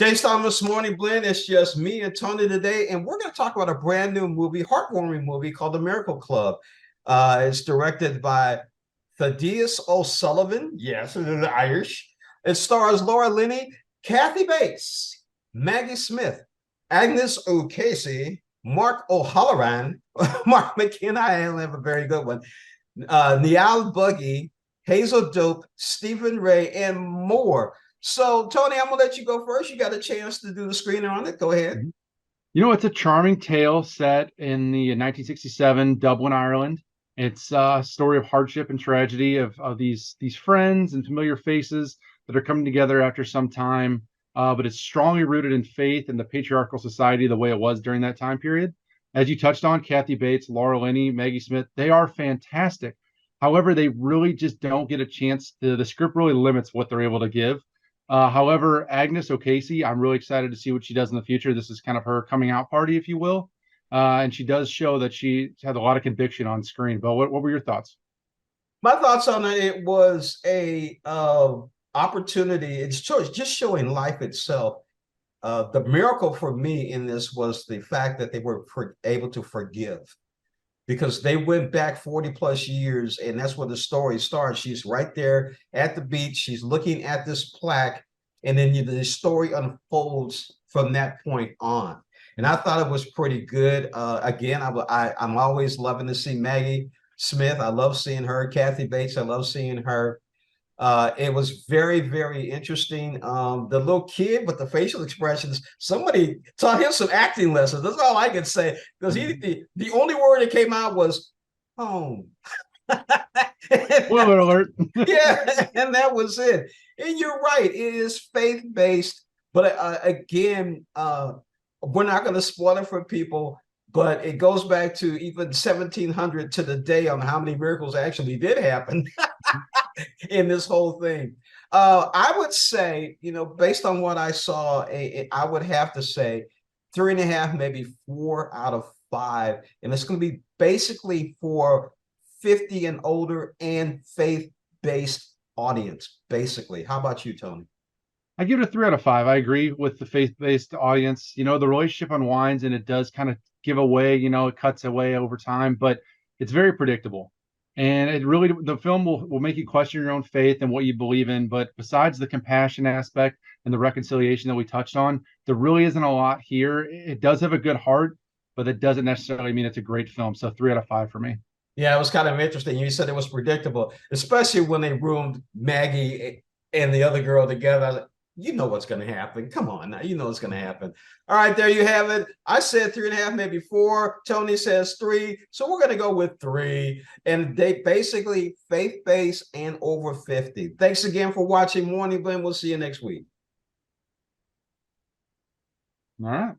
James Thomas Morning Blend. It's just me and Tony today, and we're going to talk about a brand new movie, heartwarming movie called The Miracle Club. It's directed by Thaddeus O'Sullivan. Yes, it is Irish. It stars Laura Linney, Kathy Bates, Maggie Smith, Agnes O'Casey, Mark O'Halloran, Mark McKenna. I have a very good one. Niall Buggy, Hazel Dope, Stephen Ray, and more. So, Tony, I'm gonna let you go first. You got a chance to do the screener on it. Go ahead. You know, it's a charming tale set in the 1967 Dublin, Ireland. It's a story of hardship and tragedy of these friends and familiar faces that are coming together after some time. But it's strongly rooted in faith and the patriarchal society the way it was during that time period. As you touched on, Kathy Bates, Laura Linney, Maggie Smith, they are fantastic. However, they really just don't get a chance. The script really limits what they're able to give. However, Agnes O'Casey, I'm really excited to see what she does in the future. This is kind of her coming out party, if you will. And she does show that she had a lot of conviction on screen. But what were your thoughts? My thoughts on it was a opportunity. It's just showing life itself. The miracle for me in this was the fact that they were able to forgive, because they went back 40 plus years, and that's where the story starts. She's right there at the beach. She's looking at this plaque, and then the story unfolds from that point on. And I thought it was pretty good. Again, I'm always loving to see Maggie Smith. I love seeing her. Kathy Bates, I love seeing her. It was very, very interesting. The little kid with the facial expressions, somebody taught him some acting lessons. That's all I can say. Because the only word that came out was home. Spoiler alert. Yeah, and that was it. And you're right, it is faith-based, but again, we're not going to spoil it for people, but it goes back to even 1700 to the day on how many miracles actually did happen in this whole thing. I would say, based on what I saw, I would have to say 3.5, maybe 4 out of 5. And it's going to be basically for 50 and older and faith-based audience, basically. How about you, Tony? I give it a 3 out of 5. I agree with the faith-based audience. You know, the relationship unwinds and it does kind of give away, it cuts away over time, but it's very predictable. And it really, the film will make you question your own faith and what you believe in. But besides the compassion aspect and the reconciliation that we touched on, there really isn't a lot here. It does have a good heart, but it doesn't necessarily mean it's a great film. So 3 out of 5 for me. Yeah, it was kind of interesting. You said it was predictable, especially when they roomed Maggie and the other girl together. You know what's going to happen. Come on now. You know what's going to happen. All right, there you have it. I said 3.5, maybe 4. Tony says 3. So we're going to go with 3. And they basically faith-based and over 50. Thanks again for watching Morning Blend. We'll see you next week. All right.